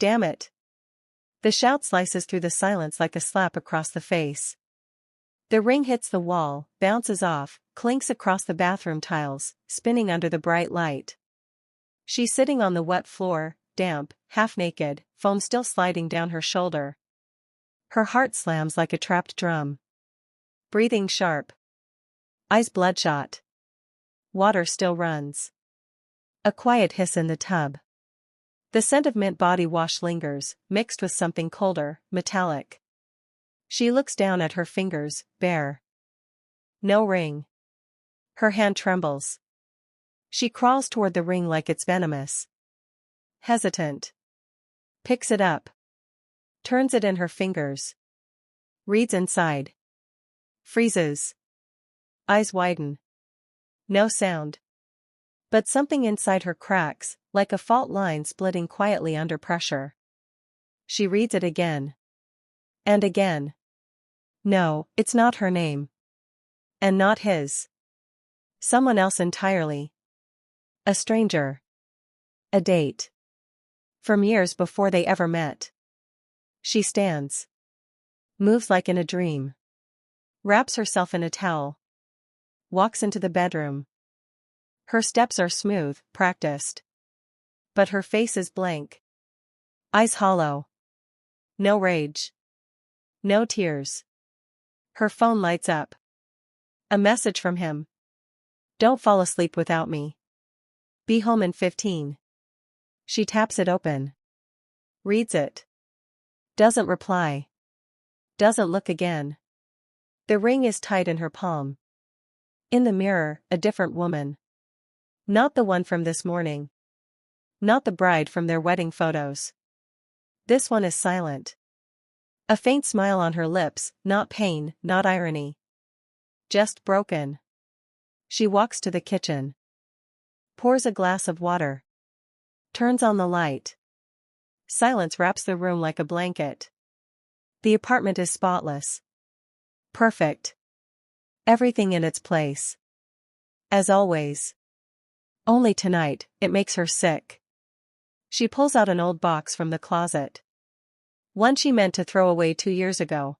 Damn it. The shout slices through the silence like a slap across the face. The ring hits the wall, bounces off, clinks across the bathroom tiles, spinning under the bright light. She's sitting on the wet floor, damp, half-naked, foam still sliding down her shoulder. Her heart slams like a trapped drum. Breathing sharp. Eyes bloodshot. Water still runs. A quiet hiss in the tub. The scent of mint body wash lingers, mixed with something colder, metallic. She looks down at her fingers, bare. No ring. Her hand trembles. She crawls toward the ring like it's venomous. Hesitant. Picks it up. Turns it in her fingers. Reads inside. Freezes. Eyes widen. No sound. But something inside her cracks, like a fault line splitting quietly under pressure. She reads it again. And again. No, it's not her name. And not his. Someone else entirely. A stranger. A date. From years before they ever met. She stands. Moves like in a dream. Wraps herself in a towel. Walks into the bedroom. Her steps are smooth, practiced. But her face is blank. Eyes hollow. No rage. No tears. Her phone lights up. A message from him. Don't fall asleep without me. Be home in 15. She taps it open. Reads it. Doesn't reply. Doesn't look again. The ring is tight in her palm. In the mirror, a different woman. Not the one from this morning. Not the bride from their wedding photos. This one is silent. A faint smile on her lips, not pain, not irony. Just broken. She walks to the kitchen. Pours a glass of water. Turns on the light. Silence wraps the room like a blanket. The apartment is spotless. Perfect. Everything in its place. As always. Only tonight, it makes her sick. She pulls out an old box from the closet. One she meant to throw away 2 years ago.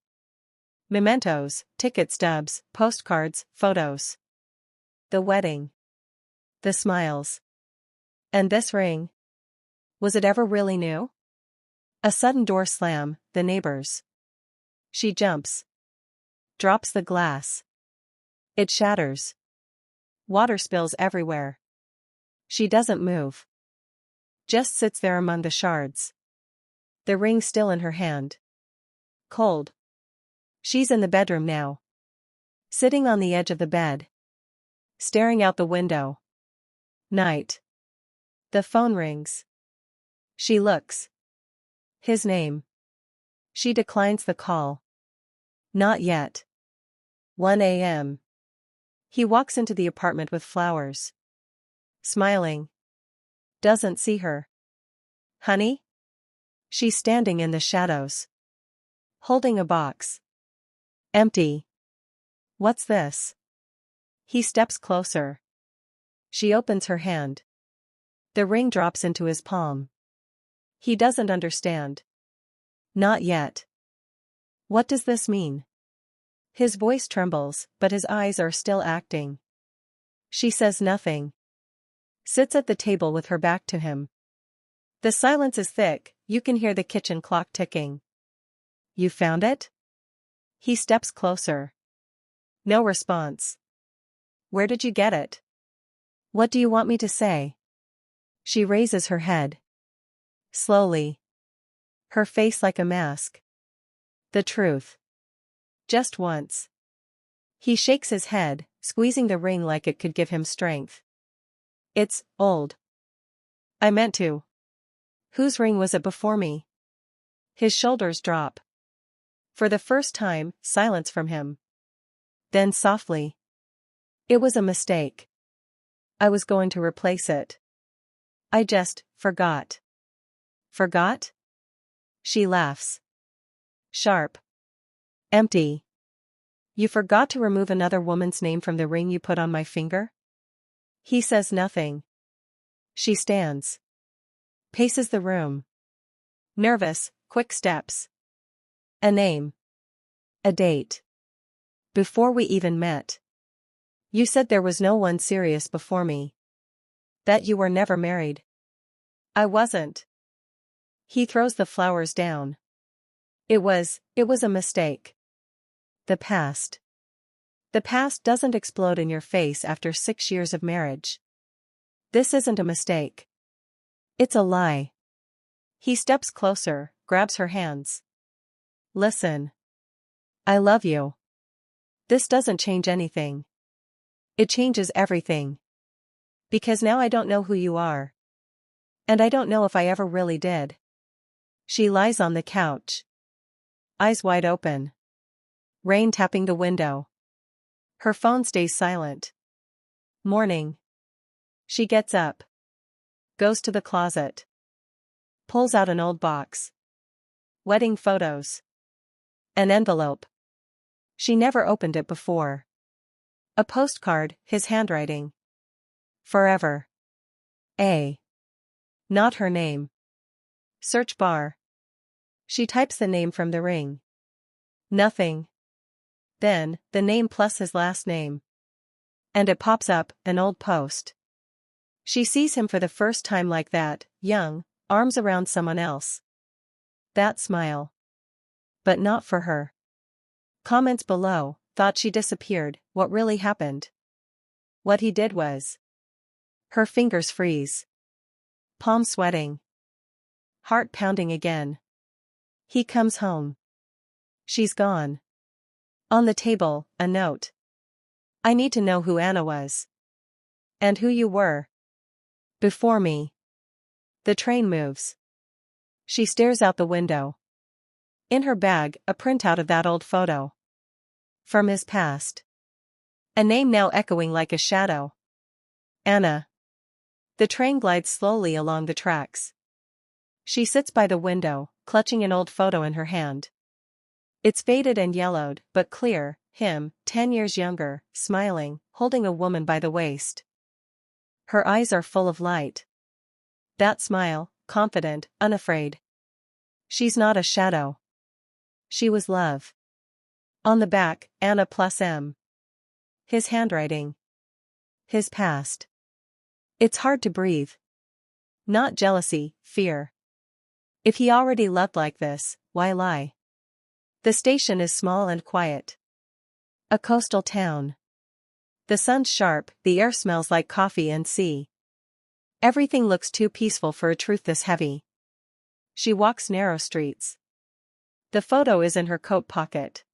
Mementos, ticket stubs, postcards, photos. The wedding. The smiles. And this ring. Was it ever really new? A sudden door slam, the neighbors. She jumps. Drops the glass. It shatters. Water spills everywhere. She doesn't move. Just sits there among the shards. The ring still in her hand. Cold. She's in the bedroom now. Sitting on the edge of the bed. Staring out the window. Night. The phone rings. She looks. His name. She declines the call. Not yet. 1 a.m. He walks into the apartment with flowers. Smiling. Doesn't see her. Honey? She's standing in the shadows. Holding a box. Empty. What's this? He steps closer. She opens her hand. The ring drops into his palm. He doesn't understand. Not yet. What does this mean? His voice trembles, but his eyes are still acting. She says nothing. Sits at the table with her back to him. The silence is thick, you can hear the kitchen clock ticking. You found it? He steps closer. No response. Where did you get it? What do you want me to say? She raises her head. Slowly. Her face like a mask. The truth. Just once. He shakes his head, squeezing the ring like it could give him strength. It's old. I meant to. Whose ring was it before me? His shoulders drop. For the first time, silence from him. Then softly. It was a mistake. I was going to replace it. I just forgot. Forgot? She laughs. Sharp. Empty. You forgot to remove another woman's name from the ring you put on my finger? He says nothing. She stands. Paces the room. Nervous, quick steps. A name. A date. Before we even met. You said there was no one serious before me. That you were never married. I wasn't. He throws the flowers down. It was a mistake. The past. The past doesn't explode in your face after 6 years of marriage. This isn't a mistake. It's a lie. He steps closer, grabs her hands. Listen. I love you. This doesn't change anything. It changes everything. Because now I don't know who you are. And I don't know if I ever really did. She lies on the couch. Eyes wide open. Rain tapping the window. Her phone stays silent. Morning. She gets up. Goes to the closet. Pulls out an old box. Wedding photos. An envelope. She never opened it before. A postcard, his handwriting. Forever. A. Not her name. Search bar. She types the name from the ring. Nothing. Then, the name plus his last name. And it pops up, an old post. She sees him for the first time like that, young, arms around someone else. That smile. But not for her. Comments below, thought she disappeared, what really happened? What he did was. Her fingers freeze. Palm sweating. Heart pounding again. He comes home. She's gone. On the table, a note. I need to know who Anna was. And who you were. Before me. The train moves. She stares out the window. In her bag, a printout of that old photo. From his past. A name now echoing like a shadow. Anna. The train glides slowly along the tracks. She sits by the window, clutching an old photo in her hand. It's faded and yellowed, but clear, him, 10 years younger, smiling, holding a woman by the waist. Her eyes are full of light. That smile, confident, unafraid. She's not a shadow. She was love. On the back, Anna plus M. His handwriting. His past. It's hard to breathe. Not jealousy, fear. If he already loved like this, why lie? The station is small and quiet. A coastal town. The sun's sharp, the air smells like coffee and sea. Everything looks too peaceful for a truth this heavy. She walks narrow streets. The photo is in her coat pocket.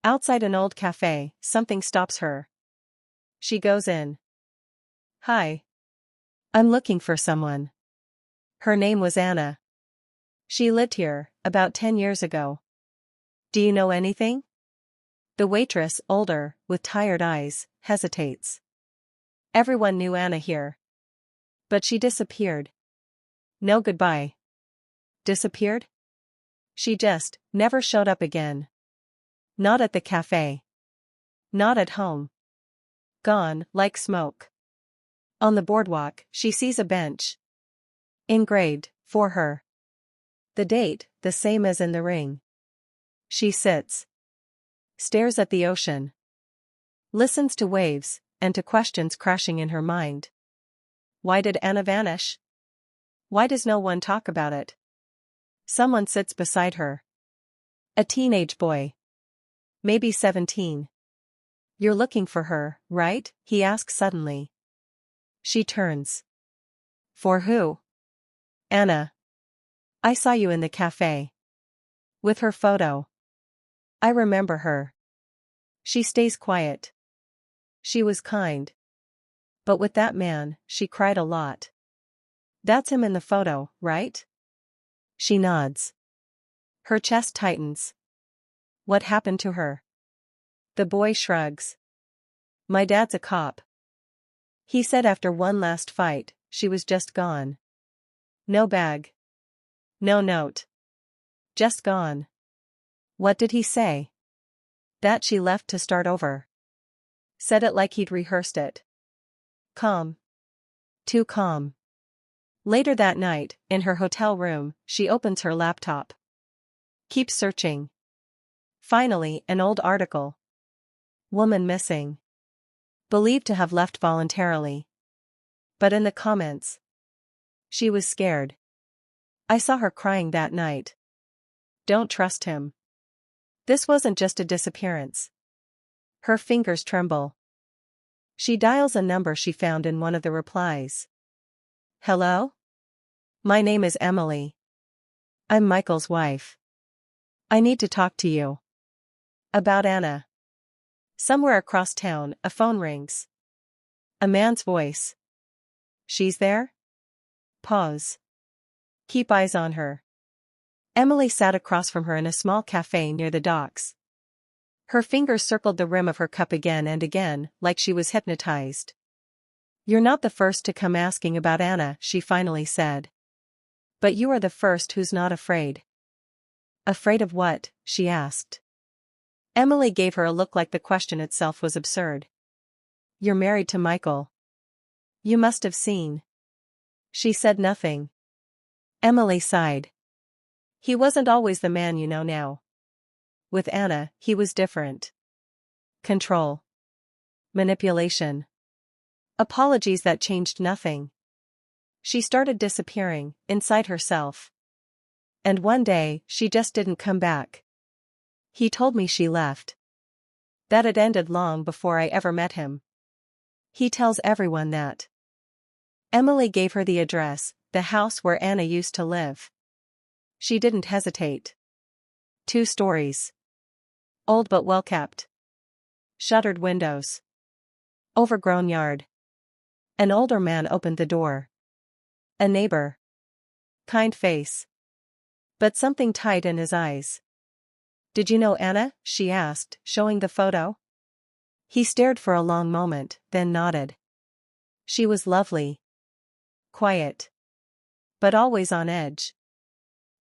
Outside an old cafe, something stops her. She goes in. Hi. I'm looking for someone. Her name was Anna. She lived here, about 10 years ago. Do you know anything? The waitress, older, with tired eyes, hesitates. Everyone knew Anna here. But she disappeared. No goodbye. Disappeared? She just never showed up again. Not at the cafe. Not at home. Gone, like smoke. On the boardwalk, she sees a bench. Engraved, for her. The date, the same as in the ring. She sits. Stares at the ocean. Listens to waves, and to questions crashing in her mind. Why did Anna vanish? Why does no one talk about it? Someone sits beside her. A teenage boy. Maybe 17. You're looking for her, right? He asks suddenly. She turns. For who? Anna. I saw you in the cafe. With her photo. I remember her. She stays quiet. She was kind. But with that man, she cried a lot. That's him in the photo, right? She nods. Her chest tightens. What happened to her? The boy shrugs. My dad's a cop. He said after one last fight, she was just gone. No bag. No note. Just gone. What did he say? That she left to start over. Said it like he'd rehearsed it. Calm. Too calm. Later that night, in her hotel room, she opens her laptop. Keeps searching. Finally, an old article. Woman missing. Believed to have left voluntarily. But in the comments, she was scared. I saw her crying that night. Don't trust him. This wasn't just a disappearance. Her fingers tremble. She dials a number she found in one of the replies. Hello? My name is Emily. I'm Michael's wife. I need to talk to you. About Anna. Somewhere across town, a phone rings. A man's voice. She's there? Pause. Keep eyes on her. Emily sat across from her in a small cafe near the docks. Her fingers circled the rim of her cup again and again, like she was hypnotized. You're not the first to come asking about Anna, she finally said. But you are the first who's not afraid. Afraid of what? She asked. Emily gave her a look like the question itself was absurd. You're married to Michael. You must have seen. She said nothing. Emily sighed. He wasn't always the man you know now. With Anna, he was different. Control. Manipulation. Apologies that changed nothing. She started disappearing, inside herself. And one day, she just didn't come back. He told me she left. That it ended long before I ever met him. He tells everyone that. Emily gave her the address, the house where Anna used to live. She didn't hesitate. 2 stories. Old but well kept. Shuttered windows. Overgrown yard. An older man opened the door. A neighbor. Kind face. But something tight in his eyes. Did you know Anna? She asked, showing the photo. He stared for a long moment, then nodded. She was lovely. Quiet. But always on edge.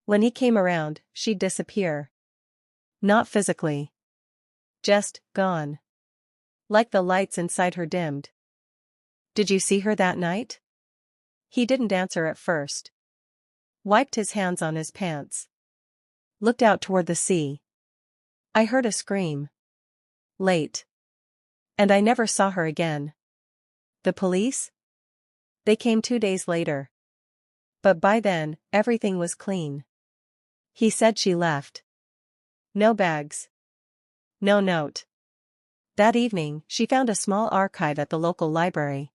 When he came around, she'd disappear. Not physically. Just gone. Like the lights inside her dimmed. Did you see her that night? He didn't answer at first. Wiped his hands on his pants. Looked out toward the sea. I heard a scream. Late. And I never saw her again. The police? They came 2 days later. But by then, everything was clean. He said she left. No bags. No note. That evening, she found a small archive at the local library.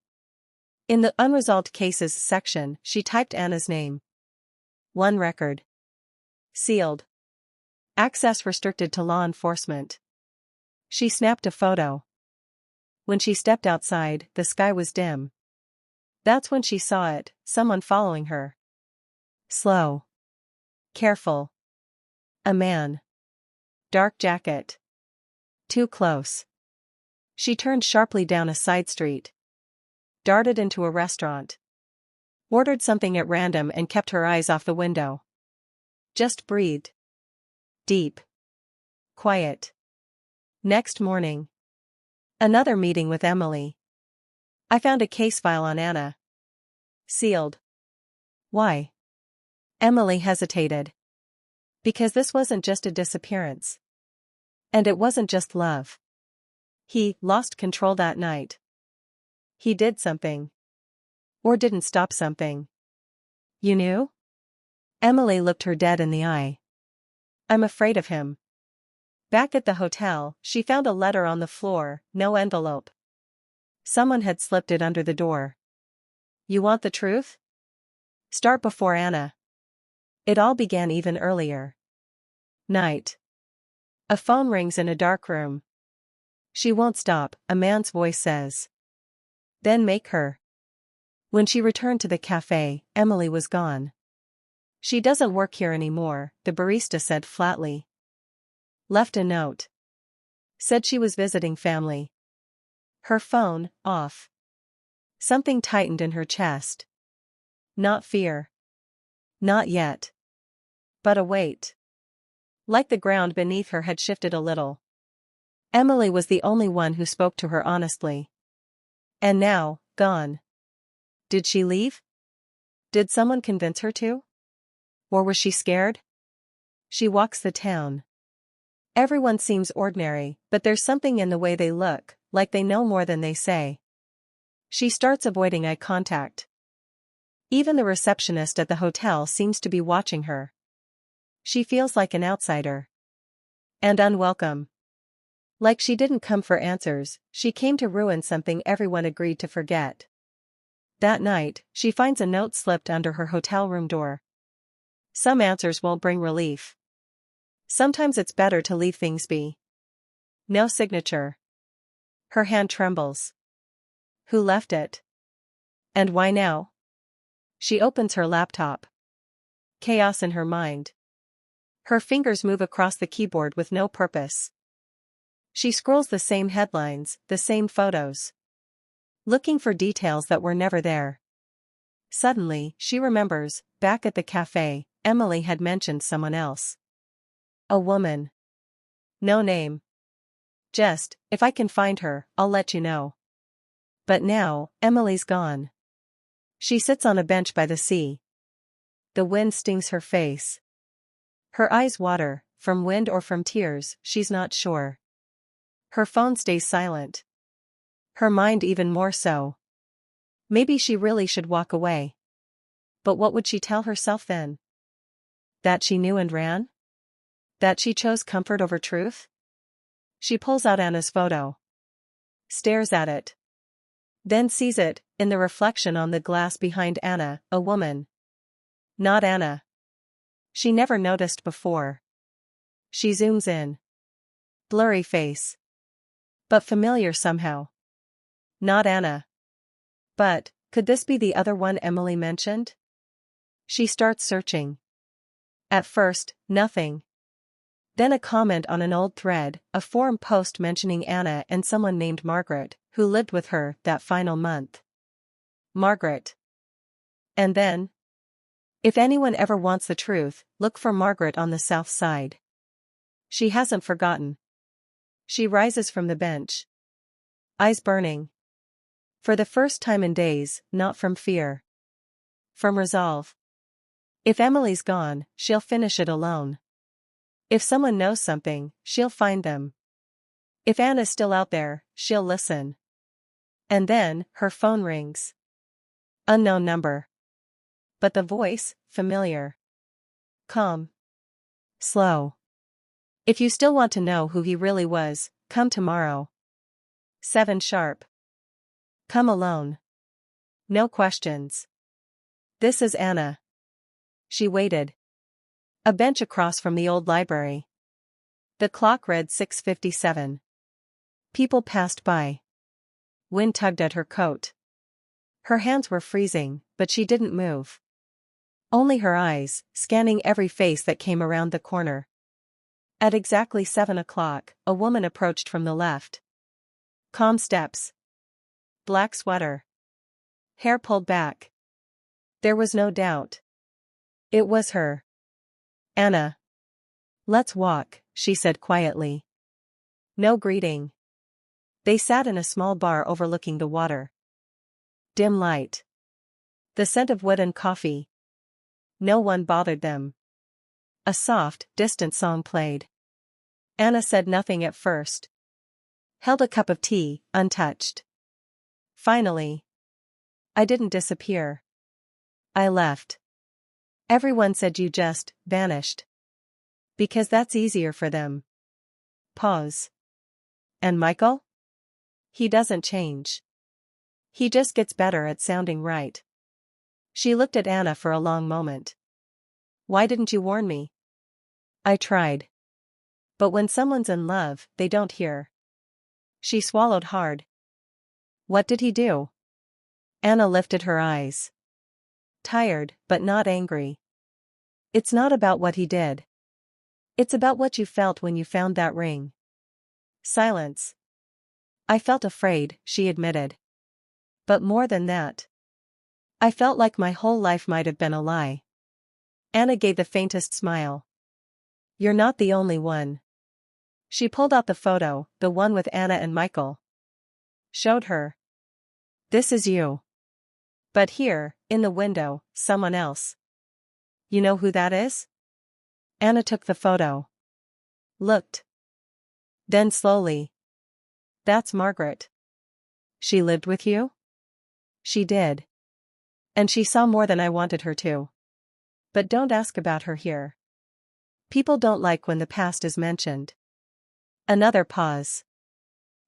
In the unresolved cases section, she typed Anna's name. 1 record. Sealed. Access restricted to law enforcement. She snapped a photo. When she stepped outside, the sky was dim. That's when she saw it, someone following her. Slow. Careful. A man. Dark jacket. Too close. She turned sharply down a side street. Darted into a restaurant. Ordered something at random and kept her eyes off the window. Just breathed. Deep. Quiet. Next morning. Another meeting with Emily. I found a case file on Anna. Sealed. Why? Emily hesitated. Because this wasn't just a disappearance. And it wasn't just love. He lost control that night. He did something. Or didn't stop something. You knew? Emily looked her dead in the eye. I'm afraid of him. Back at the hotel, she found a letter on the floor, no envelope. Someone had slipped it under the door. You want the truth? Start before Anna. It all began even earlier. Night. A phone rings in a dark room. She won't stop, a man's voice says. Then make her. When she returned to the cafe, Emily was gone. She doesn't work here anymore, the barista said flatly. Left a note. Said she was visiting family. Her phone, off. Something tightened in her chest. Not fear. Not yet. But a weight. Like the ground beneath her had shifted a little. Emily was the only one who spoke to her honestly. And now, gone. Did she leave? Did someone convince her to? Or was she scared? She walks the town. Everyone seems ordinary, but there's something in the way they look, like they know more than they say. She starts avoiding eye contact. Even the receptionist at the hotel seems to be watching her. She feels like an outsider. And unwelcome. Like she didn't come for answers, she came to ruin something everyone agreed to forget. That night, she finds a note slipped under her hotel room door. Some answers won't bring relief. Sometimes it's better to leave things be. No signature. Her hand trembles. Who left it? And why now? She opens her laptop. Chaos in her mind. Her fingers move across the keyboard with no purpose. She scrolls the same headlines, the same photos. Looking for details that were never there. Suddenly, she remembers, back at the cafe, Emily had mentioned someone else. A woman. No name. Just, if I can find her, I'll let you know. But now, Emily's gone. She sits on a bench by the sea. The wind stings her face. Her eyes water, from wind or from tears, she's not sure. Her phone stays silent. Her mind even more so. Maybe she really should walk away. But what would she tell herself then? That she knew and ran? That she chose comfort over truth? She pulls out Anna's photo. Stares at it. Then sees it, in the reflection on the glass behind Anna, a woman. Not Anna. She never noticed before. She zooms in. Blurry face. But familiar somehow. Not Anna. But, could this be the other one Emily mentioned? She starts searching. At first, nothing. Then a comment on an old thread, a forum post mentioning Anna and someone named Margaret, who lived with her that final month. Margaret. And then? If anyone ever wants the truth, look for Margaret on the south side. She hasn't forgotten. She rises from the bench. Eyes burning. For the first time in days, not from fear. From resolve. If Emily's gone, she'll finish it alone. If someone knows something, she'll find them. If Anna's still out there, she'll listen. And then, her phone rings. Unknown number. But the voice, familiar. Calm. Slow. If you still want to know who he really was, come tomorrow. 7 sharp. Come alone. No questions. This is Anna. She waited. A bench across from the old library. The clock read 6:57. People passed by. Wind tugged at her coat. Her hands were freezing, but she didn't move. Only her eyes, scanning every face that came around the corner. At exactly 7 o'clock, a woman approached from the left. Calm steps. Black sweater. Hair pulled back. There was no doubt. It was her. Anna. Let's walk, she said quietly. No greeting. They sat in a small bar overlooking the water. Dim light. The scent of wood and coffee. No one bothered them. A soft, distant song played. Anna said nothing at first. Held a cup of tea, untouched. Finally. I didn't disappear. I left. Everyone said you just vanished. Because that's easier for them. Pause. And Michael? He doesn't change. He just gets better at sounding right. She looked at Anna for a long moment. Why didn't you warn me? I tried. But when someone's in love, they don't hear. She swallowed hard. What did he do? Anna lifted her eyes. Tired, but not angry. It's not about what he did. It's about what you felt when you found that ring. Silence. I felt afraid, she admitted. But more than that. I felt like my whole life might have been a lie. Anna gave the faintest smile. You're not the only one. She pulled out the photo, the one with Anna and Michael. Showed her. This is you. But here, in the window, someone else. You know who that is? Anna took the photo. Looked. Then slowly. That's Margaret. She lived with you? She did. And she saw more than I wanted her to. But don't ask about her here. People don't like when the past is mentioned. Another pause.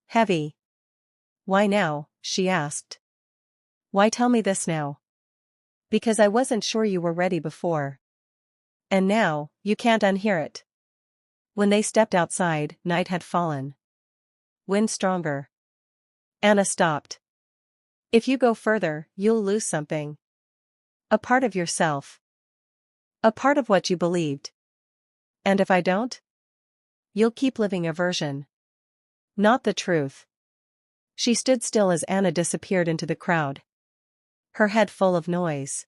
Heavy. Why now? She asked. Why tell me this now? Because I wasn't sure you were ready before. And now, you can't unhear it. When they stepped outside, night had fallen. Wind stronger. Anna stopped. If you go further, you'll lose something. A part of yourself. A part of what you believed. And if I don't? You'll keep living a version. Not the truth. She stood still as Anna disappeared into the crowd. Her head full of noise.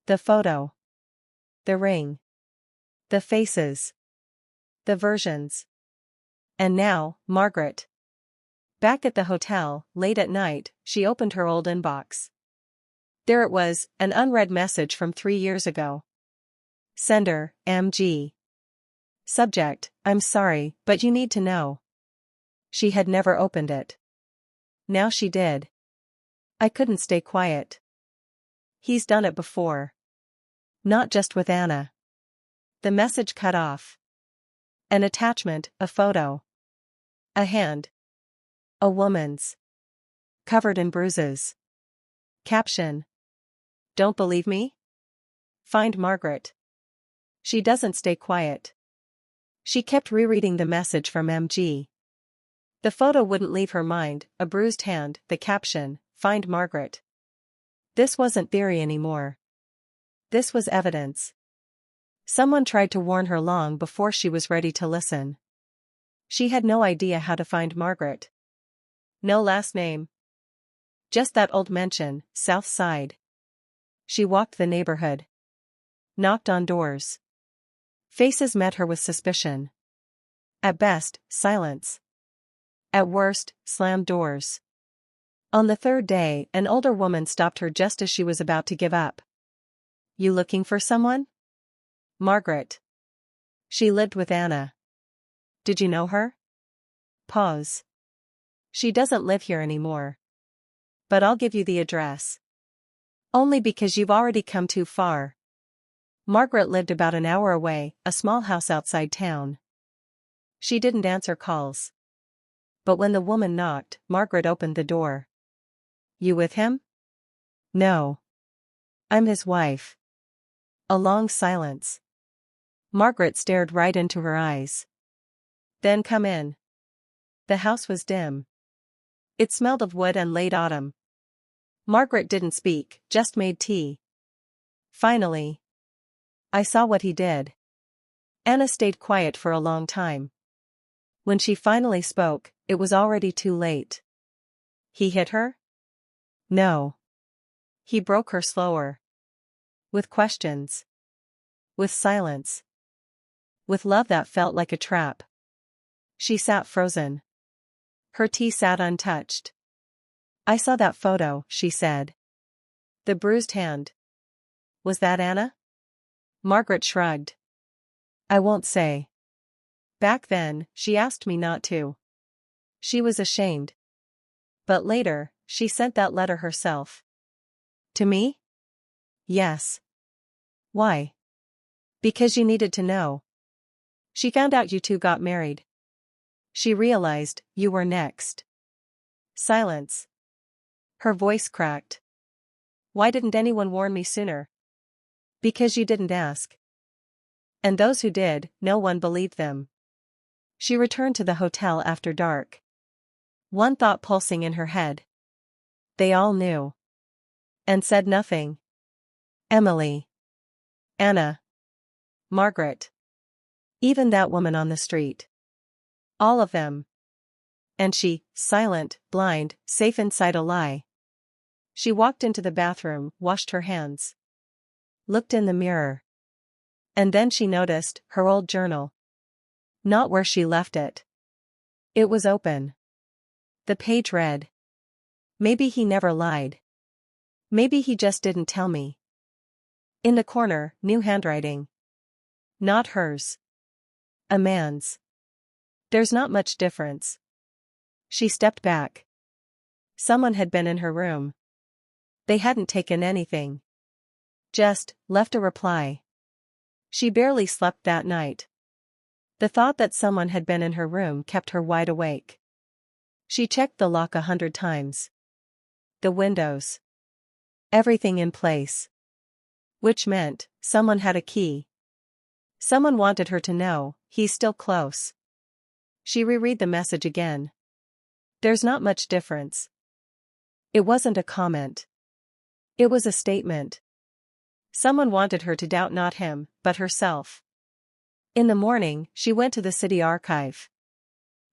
The photo. The ring. The faces. The versions. And now, Margaret. Back at the hotel, late at night, she opened her old inbox. There it was, an unread message from 3 years ago. Sender, MG. Subject, I'm sorry, but you need to know. She had never opened it. Now she did. I couldn't stay quiet. He's done it before. Not just with Anna. The message cut off. An attachment, a photo. A hand. A woman's. Covered in bruises. Caption. Don't believe me? Find Margaret. She doesn't stay quiet. She kept rereading the message from MG. The photo wouldn't leave her mind, a bruised hand, the caption, find Margaret. This wasn't theory anymore. This was evidence. Someone tried to warn her long before she was ready to listen. She had no idea how to find Margaret. No last name. Just that old mention, South Side. She walked the neighborhood. Knocked on doors. Faces met her with suspicion. At best, silence. At worst, slammed doors. On the third day, an older woman stopped her just as she was about to give up. You looking for someone? Margaret. She lived with Anna. Did you know her? Pause. She doesn't live here anymore. But I'll give you the address. Only because you've already come too far. Margaret lived about an hour away, a small house outside town. She didn't answer calls. But when the woman knocked, Margaret opened the door. You with him? No. I'm his wife. A long silence. Margaret stared right into her eyes. Then come in. The house was dim. It smelled of wood and late autumn. Margaret didn't speak, just made tea. Finally. I saw what he did. Anna stayed quiet for a long time. When she finally spoke, it was already too late. He hit her? No. He broke her slower. With questions. With silence. With love that felt like a trap. She sat frozen. Her tea sat untouched. I saw that photo, she said. The bruised hand. Was that Anna? Margaret shrugged. I won't say. Back then, she asked me not to. She was ashamed. But later, she sent that letter herself. To me? Yes. Why? Because you needed to know. She found out you two got married. She realized you were next. Silence. Her voice cracked. Why didn't anyone warn me sooner? Because you didn't ask. And those who did, no one believed them. She returned to the hotel after dark. One thought pulsing in her head. They all knew. And said nothing. Emily. Anna. Margaret. Even that woman on the street. All of them. And she, silent, blind, safe inside a lie. She walked into the bathroom, washed her hands. Looked in the mirror. And then she noticed her old journal. Not where she left it. It was open. The page read. Maybe he never lied. Maybe he just didn't tell me. In the corner, new handwriting. Not hers. A man's. There's not much difference. She stepped back. Someone had been in her room. They hadn't taken anything. Just left a reply. She barely slept that night. The thought that someone had been in her room kept her wide awake. She checked the lock 100 times. The windows. Everything in place. Which meant, someone had a key. Someone wanted her to know, he's still close. She reread the message again. There's not much difference. It wasn't a comment. It was a statement. Someone wanted her to doubt not him, but herself. In the morning, she went to the city archive.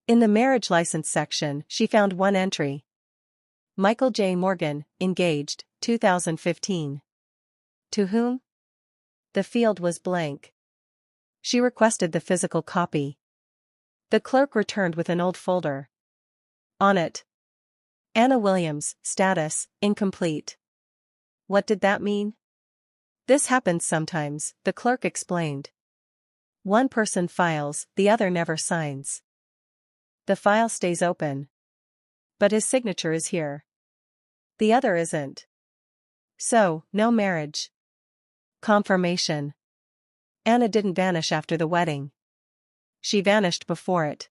In the marriage license section, she found one entry. Michael J. Morgan, engaged, 2015. To whom? The field was blank. She requested the physical copy. The clerk returned with an old folder. On it. Anna Williams, status, incomplete. What did that mean? This happens sometimes, the clerk explained. One person files, the other never signs. The file stays open. But his signature is here. The other isn't. So, no marriage. Confirmation. Anna didn't vanish after the wedding. She vanished before it.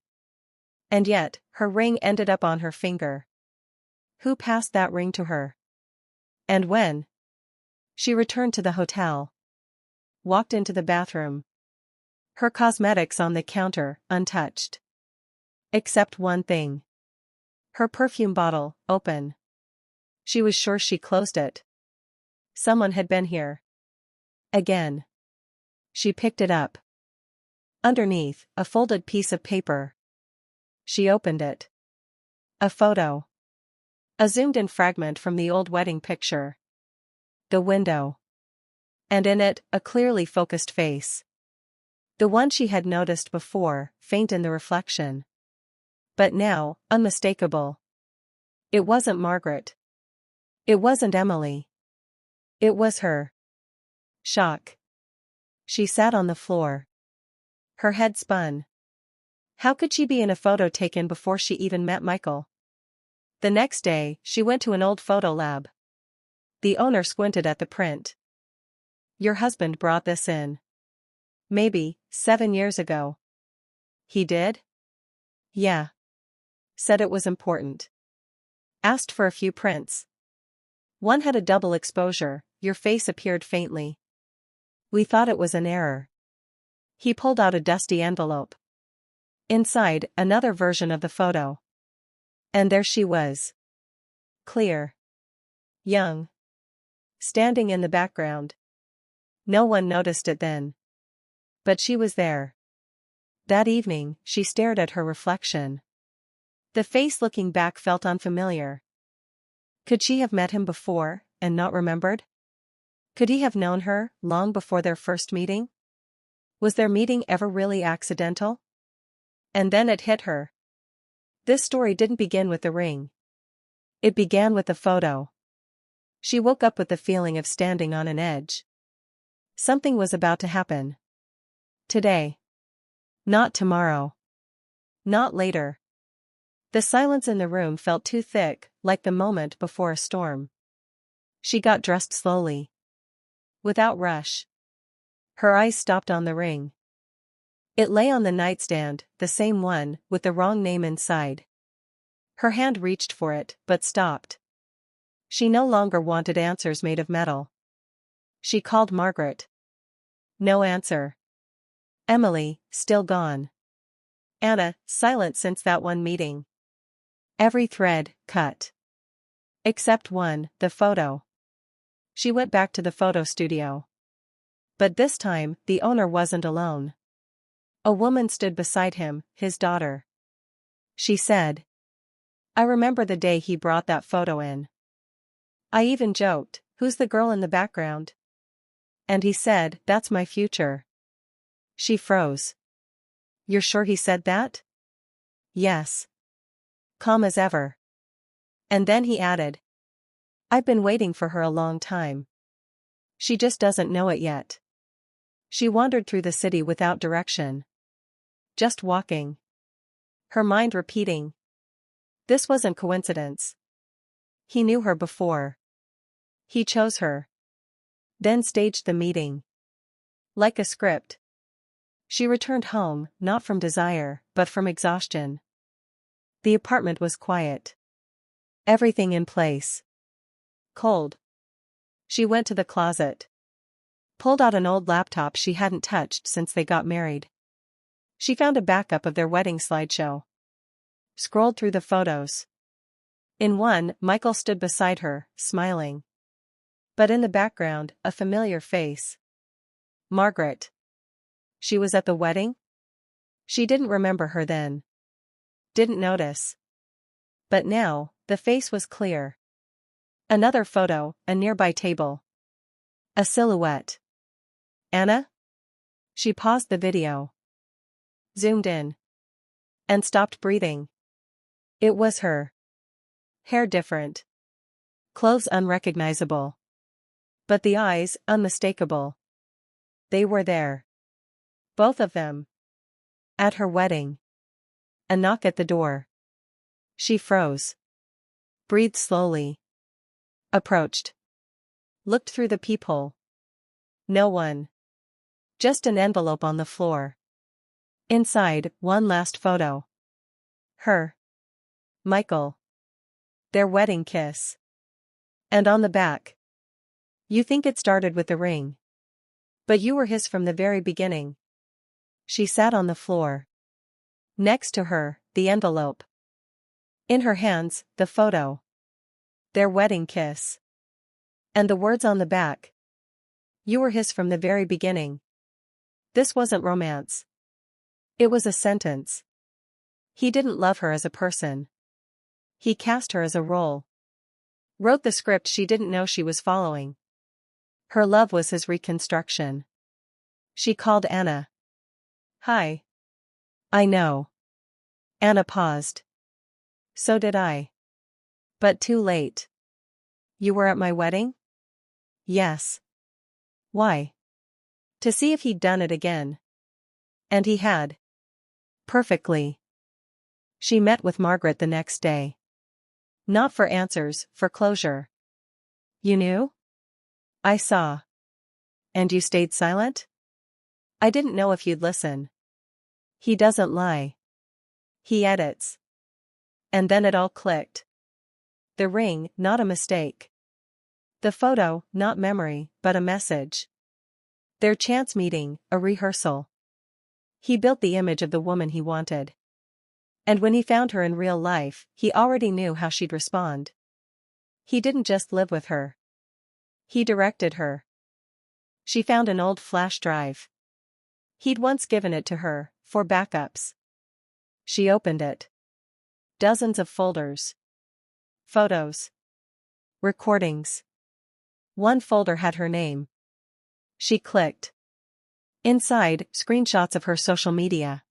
And yet, her ring ended up on her finger. Who passed that ring to her? And when? She returned to the hotel. Walked into the bathroom. Her cosmetics on the counter, untouched. Except one thing. Her perfume bottle, open. She was sure she closed it. Someone had been here. Again. She picked it up. Underneath, a folded piece of paper. She opened it. A photo. A zoomed-in fragment from the old wedding picture. The window. And in it, a clearly focused face. The one she had noticed before, faint in the reflection. But now, unmistakable. It wasn't Margaret. It wasn't Emily. It was her. Shock. She sat on the floor. Her head spun. How could she be in a photo taken before she even met Michael? The next day, she went to an old photo lab. The owner squinted at the print. Your husband brought this in. Maybe, 7 years ago. He did? Yeah. Said it was important. Asked for a few prints. One had a double exposure, your face appeared faintly. We thought it was an error. He pulled out a dusty envelope. Inside, another version of the photo. And there she was. Clear. Young. Standing in the background. No one noticed it then. But she was there. That evening, she stared at her reflection. The face looking back felt unfamiliar. Could she have met him before, and not remembered? Could he have known her, long before their first meeting? Was their meeting ever really accidental? And then it hit her. This story didn't begin with the ring. It began with the photo. She woke up with the feeling of standing on an edge. Something was about to happen. Today. Not tomorrow. Not later. The silence in the room felt too thick, like the moment before a storm. She got dressed slowly. Without rush. Her eyes stopped on the ring. It lay on the nightstand, the same one, with the wrong name inside. Her hand reached for it, but stopped. She no longer wanted answers made of metal. She called Margaret. No answer. Emily, still gone. Anna, silent since that one meeting. Every thread, cut. Except one, the photo. She went back to the photo studio. But this time, the owner wasn't alone. A woman stood beside him, his daughter. She said. I remember the day he brought that photo in. I even joked, who's the girl in the background? And he said, that's my future. She froze. You're sure he said that? Yes. Calm as ever. And then he added. I've been waiting for her a long time. She just doesn't know it yet. She wandered through the city without direction. Just walking. Her mind repeating. This wasn't coincidence. He knew her before. He chose her. Then staged the meeting. Like a script. She returned home, not from desire, but from exhaustion. The apartment was quiet. Everything in place. Cold. She went to the closet. Pulled out an old laptop she hadn't touched since they got married. She found a backup of their wedding slideshow. Scrolled through the photos. In one, Michael stood beside her, smiling. But in the background, a familiar face. Margaret. She was at the wedding? She didn't remember her then. Didn't notice. But now, the face was clear. Another photo, a nearby table. A silhouette. Anna? She paused the video. Zoomed in. And stopped breathing. It was her. Hair different. Clothes unrecognizable. But the eyes, unmistakable. They were there. Both of them. At her wedding. A knock at the door. She froze. Breathed slowly. Approached. Looked through the peephole. No one. Just an envelope on the floor. Inside, one last photo. Her. Michael. Their wedding kiss. And on the back. You think it started with the ring. But you were his from the very beginning. She sat on the floor. Next to her, the envelope. In her hands, the photo. Their wedding kiss. And the words on the back. You were his from the very beginning. This wasn't romance. It was a sentence. He didn't love her as a person. He cast her as a role. Wrote the script she didn't know she was following. Her love was his reconstruction. She called Anna. Hi. I know. Anna paused. So did I. But too late. You were at my wedding? Yes. Why? To see if he'd done it again. And he had. Perfectly. She met with Margaret the next day. Not for answers, for closure. You knew? I saw. And you stayed silent? I didn't know if you'd listen. He doesn't lie. He edits. And then it all clicked. The ring, not a mistake. The photo, not memory, but a message. Their chance meeting, a rehearsal. He built the image of the woman he wanted. And when he found her in real life, he already knew how she'd respond. He didn't just live with her. He directed her. She found an old flash drive. He'd once given it to her, for backups. She opened it. Dozens of folders. Photos. Recordings. One folder had her name. She clicked. Inside, screenshots of her social media.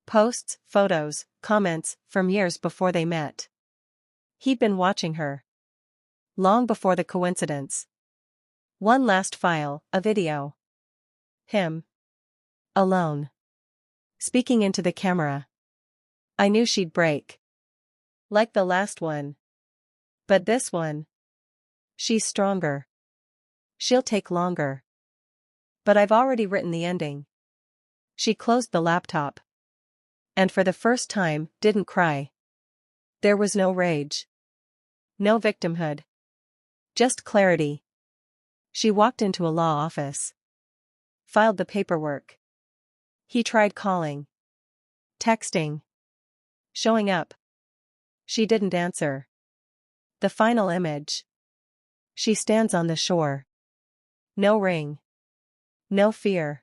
Posts, photos, comments, from years before they met. He'd been watching her. Long before the coincidence. One last file, a video. Him. Alone. Speaking into the camera. I knew she'd break. Like the last one. But this one. She's stronger. She'll take longer. But I've already written the ending. She closed the laptop. And for the first time, didn't cry. There was no rage. No victimhood. Just clarity. She walked into a law office. Filed the paperwork. He tried calling. Texting. Showing up. She didn't answer. The final image. She stands on the shore. No ring. No fear.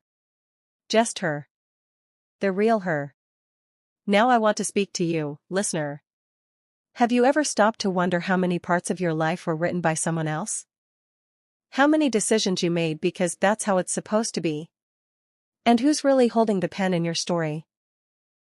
Just her. The real her. Now I want to speak to you, listener. Have you ever stopped to wonder how many parts of your life were written by someone else? How many decisions you made because that's how it's supposed to be? And who's really holding the pen in your story?